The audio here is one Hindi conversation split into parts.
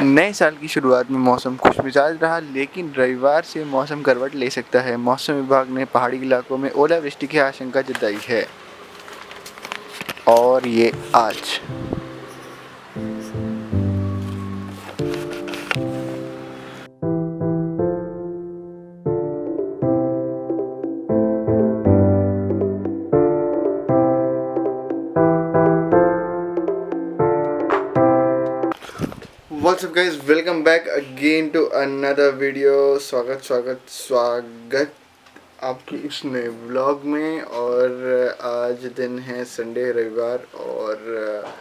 नए साल की शुरुआत में मौसम खुशमिजाज रहा, लेकिन रविवार से मौसम करवट ले सकता है। मौसम विभाग ने पहाड़ी इलाकों में ओलावृष्टि की आशंका जताई है। और ये आज what's up guys, welcome back again to another video. स्वागत आपकी इस नए व्लॉग में। और आज दिन है संडे, रविवार, और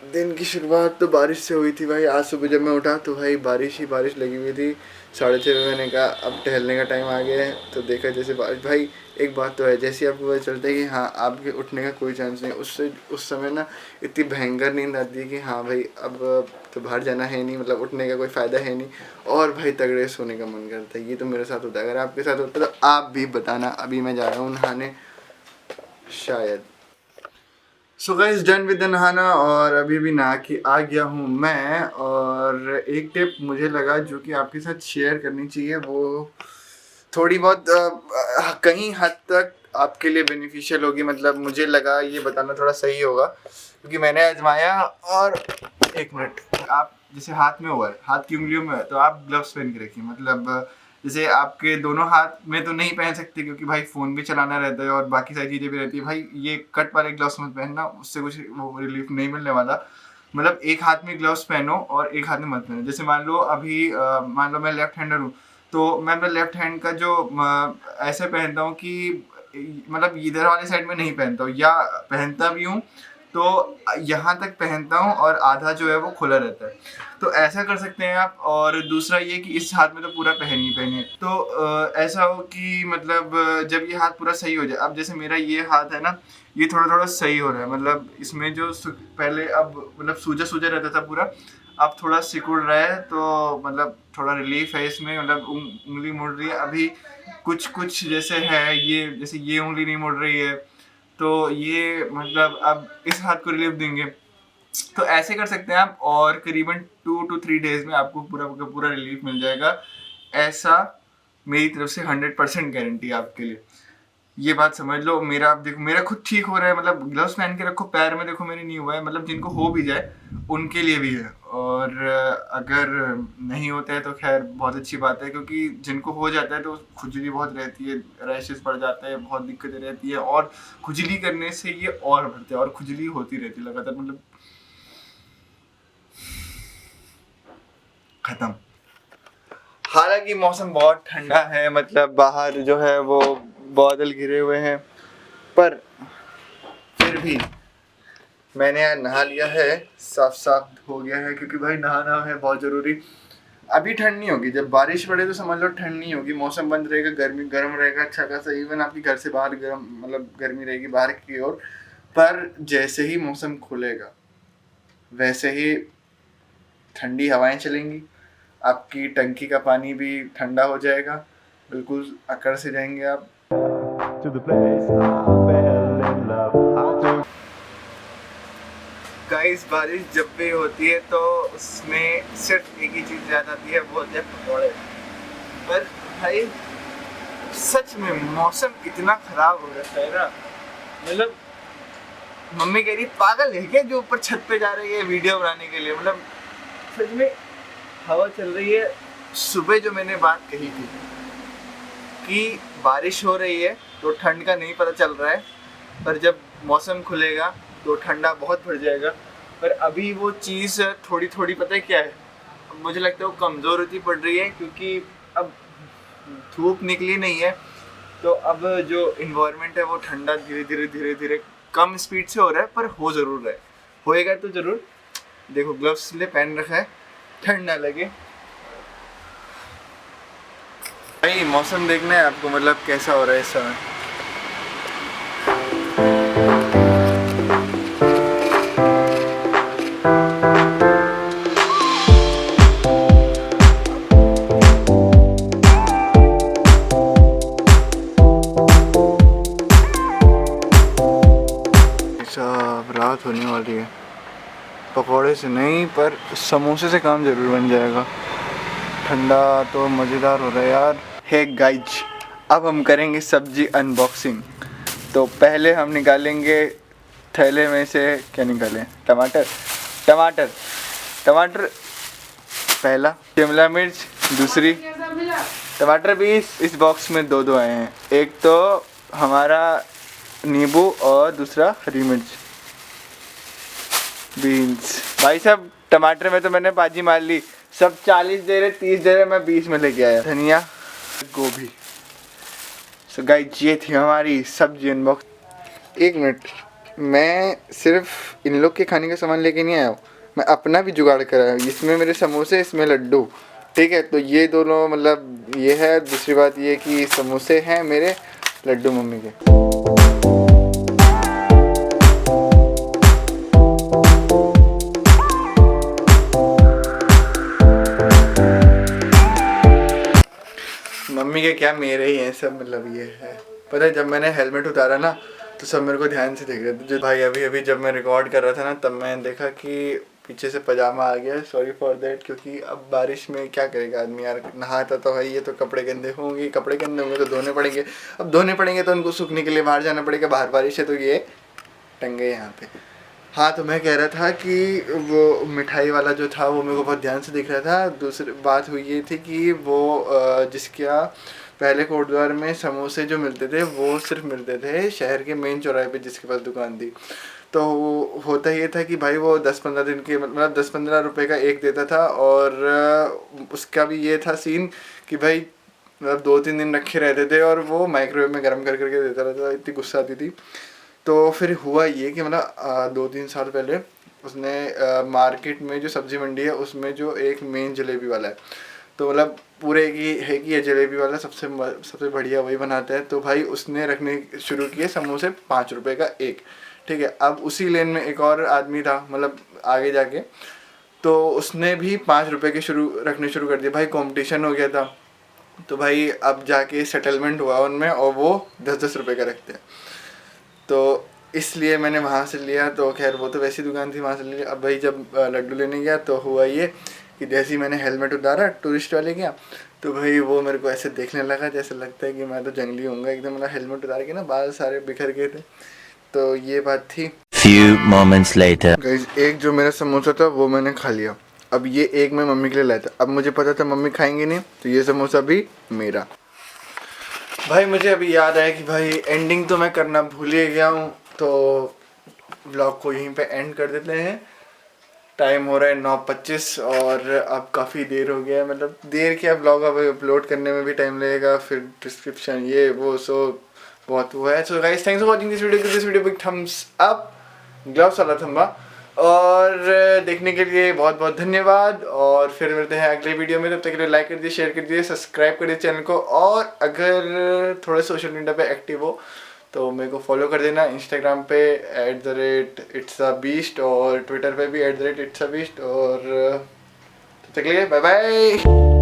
दिन की शुरुआत तो बारिश से हुई थी भाई। आज सुबह जब मैं उठा तो भाई बारिश ही बारिश लगी हुई थी। 6:30 बजे मैंने कहा अब टहलने का टाइम आ गया है, तो देखा जैसे बारिश। भाई एक बात तो है, जैसे आपको पता चलता है कि हाँ आपके उठने का कोई चांस नहीं, उससे उस समय ना इतनी भयंकर नींद आती है कि हाँ भाई अब तो बाहर जाना है नहीं, मतलब उठने का कोई फ़ायदा है नहीं, और भाई तगड़े सोने का मन करता है। ये तो मेरे साथ होता है। अगर आपके साथ होता है तो आप भी बताना। अभी मैं जा रहा हूँ नहाने शायद। सो गाइस, डन विद नहाना, और अभी भी नहा के आ गया हूँ मैं। और एक टिप मुझे लगा जो कि आपके साथ शेयर करनी चाहिए, वो थोड़ी बहुत कहीं हद तक आपके लिए बेनिफिशियल होगी। मतलब मुझे लगा ये बताना थोड़ा सही होगा, क्योंकि मैंने आजमाया। और एक मिनट, आप जैसे हाथ में हुआ है, हाथ की उंगलियों में है, तो आप ग्लव्स पहन के रखिए। मतलब जैसे आपके दोनों हाथ में तो नहीं पहन सकते, क्योंकि भाई फ़ोन भी चलाना रहता है और बाकी सारी चीज़ें भी रहती है। भाई ये कट वाले ग्लव्स मत पहनना, उससे कुछ वो रिलीफ नहीं मिलने वाला। मतलब एक हाथ में ग्लव्स पहनो और एक हाथ में मत पहनो। जैसे मान लो अभी मान लो मैं लेफ्ट हैंडर हूँ, तो मैं अपने लेफ्ट हैंड का जो ऐसे पहनता हूँ कि मतलब इधर वाले साइड में नहीं पहनता हूँ, या पहनता भी हूँ तो यहाँ तक पहनता हूँ और आधा जो है वो खुला रहता है। तो ऐसा कर सकते हैं आप। और दूसरा ये कि इस हाथ में तो पूरा पहन ही पहनिए, तो ऐसा हो कि मतलब जब ये हाथ पूरा सही हो जाए। अब जैसे मेरा ये हाथ है ना, ये थोड़ा थोड़ा सही हो रहा है। मतलब इसमें जो पहले अब मतलब सूजा सूजा रहता था पूरा, अब थोड़ा सिकुड़ रहा है, तो मतलब थोड़ा रिलीफ है इसमें। मतलब उंगली मुड़ रही है अभी, कुछ कुछ जैसे है ये, जैसे ये उंगली नहीं मुड़ रही है, तो ये मतलब अब इस हाथ को रिलीफ देंगे। तो ऐसे कर सकते हैं आप, और करीबन 2 to 3 डेज में आपको पूरा का पूरा रिलीफ मिल जाएगा। ऐसा मेरी तरफ से 100% गारंटी है आपके लिए। ये बात समझ लो। मेरा आप देखो, मेरा खुद ठीक हो रहा है। मतलब ग्लव्स पहन के रखो, पैर में देखो मेरे नहीं हुआ है। मतलब जिनको हो भी जाए उनके लिए भी है, और अगर नहीं होता है तो खैर बहुत अच्छी बात है, क्योंकि जिनको हो जाता है तो खुजली बहुत रहती है, रैशेस पड़ जाते हैं, बहुत दिक्कतें रहती है, और खुजली करने से ये और बढ़ते हैं, और खुजली होती रहती है लगातार। मतलब खत्म। हालांकि मौसम बहुत ठंडा है, मतलब बाहर जो है वो बादल घिरे हुए हैं, पर फिर भी मैंने आज नहा लिया है, साफ साफ हो गया है, क्योंकि भाई नहाना है बहुत ज़रूरी। अभी ठंड नहीं होगी, जब बारिश पड़े तो समझ लो ठंड नहीं होगी, मौसम बंद रहेगा, गर्मी गर्म रहेगा अच्छा खासा। इवन आपकी घर से बाहर गर्म, मतलब गर्मी रहेगी बाहर की ओर। पर जैसे ही मौसम खुलेगा वैसे ही ठंडी हवाएं चलेंगी, आपकी टंकी का पानी भी ठंडा हो जाएगा, बिल्कुल अकड़ से जाएंगे आप। गाइस, बारिश जब भी होती है तो उसमें सिर्फ एक ही चीज़ याद आती है, वो होते हैं पकौड़े। पर भाई सच में मौसम इतना ख़राब हो रहा है ना, मतलब मम्मी कह रही पागल है क्या जो ऊपर छत पे जा रही है वीडियो बनाने के लिए। मतलब सच में हवा चल रही है। सुबह जो मैंने बात कही थी कि बारिश हो रही है तो ठंड का नहीं पता चल रहा है, पर जब मौसम खुलेगा तो ठंडा बहुत बढ़ जाएगा। पर अभी वो चीज़ थोड़ी थोड़ी, पता है क्या है, मुझे लगता है वो कमज़ोर होती पड़ रही है, क्योंकि अब धूप निकली नहीं है, तो अब जो इन्वायरमेंट है वो ठंडा धीरे धीरे धीरे धीरे कम स्पीड से हो रहा है, पर हो ज़रूर रहा है, होएगा तो ज़रूर। देखो ग्लव्स ले पहन रखा है, ठंड ना लगे। भाई मौसम देखना है आपको, मतलब कैसा हो रहा है इस समय। सब रात होने वाली है, पकौड़े से नहीं पर समोसे से काम ज़रूर बन जाएगा। ठंडा तो मज़ेदार हो रहा है यार। हे गाइज, अब हम करेंगे सब्जी अनबॉक्सिंग। तो पहले हम निकालेंगे थैले में से, क्या निकालें, टमाटर पहला, शिमला मिर्च दूसरी, टमाटर भी इस बॉक्स में दो आए हैं, एक तो हमारा नींबू और दूसरा हरी मिर्च, बीन्स। भाई साहब टमाटर में तो मैंने बाजी मार ली, सब 40 दे रहे, 30 दे रहे, मैं 20 में लेके आया। धनिया, गोभी। सो गाइस ये थी हमारी सब्जी अनबॉक्स। 1 मिनट, मैं सिर्फ इन लोग के खाने का सामान लेके नहीं आया हूँ, मैं अपना भी जुगाड़ कर आया हूँ। इसमें मेरे समोसे, इसमें लड्डू, ठीक है। तो ये दोनों मतलब ये है। दूसरी बात ये कि समोसे हैं मेरे, लड्डू मम्मी के। मम्मी के क्या, मेरे ही हैं सब। मतलब ये है, पता है जब मैंने हेलमेट उतारा ना तो सब मेरे को ध्यान से देख रहे थे। जो भाई अभी जब मैं रिकॉर्ड कर रहा था ना, तब मैंने देखा कि पीछे से पजामा आ गया। सॉरी फॉर दैट, क्योंकि अब बारिश में क्या करेगा आदमी यार, नहाता तो है, ये तो कपड़े गंदे होंगे, कपड़े गंदे होंगे तो धोने पड़ेंगे। अब धोने पड़ेंगे तो उनको सूखने के लिए बाहर जाना पड़ेगा। बाहर बारिश है तो ये टंगे यहाँ पे। हाँ, तो मैं कह रहा था कि वो मिठाई वाला जो था वो मेरे को बहुत ध्यान से दिख रहा था। दूसरी बात हुई ये थी कि वो जिसका पहले कोटद्वार में समोसे जो मिलते थे वो सिर्फ मिलते थे शहर के मेन चौराहे पे, जिसके पास दुकान थी। तो होता ये था कि भाई वो 10-15 दिन के, मतलब 10-15 रुपये का एक देता था। और उसका भी ये था सीन कि भाई मतलब 2-3 दिन रखे रहते थे और वो माइक्रोवेव में गर्म कर करके देता रहता था। इतनी गुस्सा आती थी। तो फिर हुआ ये कि मतलब 2-3 साल पहले उसने मार्केट में जो सब्ज़ी मंडी है उसमें जो एक मेन जलेबी वाला है, तो मतलब पूरे की है कि ये जलेबी वाला सबसे बढ़िया वही बनाता है। तो भाई उसने रखने शुरू किए समोसे 5 रुपये का एक, ठीक है। अब उसी लेन में एक और आदमी था, मतलब आगे जाके, तो उसने भी 5 रुपये के रखने शुरू कर दिए। भाई कंपटीशन हो गया था। तो भाई अब जाके सेटलमेंट हुआ उनमें और वो 10-10 रुपये का रखते हैं। तो इसलिए मैंने वहाँ से लिया। तो खैर वो तो वैसी दुकान थी, वहाँ से लिया। अब भाई जब लड्डू लेने गया तो हुआ ये कि जैसे ही मैंने हेलमेट उतारा टूरिस्ट वाले गया, तो भाई वो मेरे को ऐसे देखने लगा जैसे लगता है कि मैं तो जंगली होऊंगा एकदम। मतलब हेलमेट उतार के ना बाल सारे बिखर गए थे। तो ये बात थी। Few moments later. गाइस एक जो मेरा समोसा था वो मैंने खा लिया। अब ये एक मैं मम्मी के लिए लाया था। अब मुझे पता था मम्मी खाएंगे नहीं, तो ये समोसा भी मेरा। भाई मुझे अभी याद आया कि भाई एंडिंग तो मैं करना भूल ही गया हूँ, तो व्लॉग को यहीं पे एंड कर देते हैं। टाइम हो रहा है 9:25 और अब काफ़ी देर हो गया है। मतलब देर क्या, व्लॉग अब अपलोड करने में भी टाइम लगेगा, फिर डिस्क्रिप्शन ये वो सो बहुत हुआ है। So guys thanks for watching this video. This video big thumbs up, gloves वाला थंबा, और देखने के लिए बहुत बहुत धन्यवाद। और फिर मिलते हैं अगले वीडियो में। तब तक के लिए लाइक कर दीजिए, शेयर कर दीजिए, सब्सक्राइब कर दीजिए चैनल को। और अगर थोड़े सोशल मीडिया पे एक्टिव हो तो मेरे को फॉलो कर देना। इंस्टाग्राम पे @itsabist और ट्विटर पे भी @itsabist। और तब तक के लिए बाय बाय।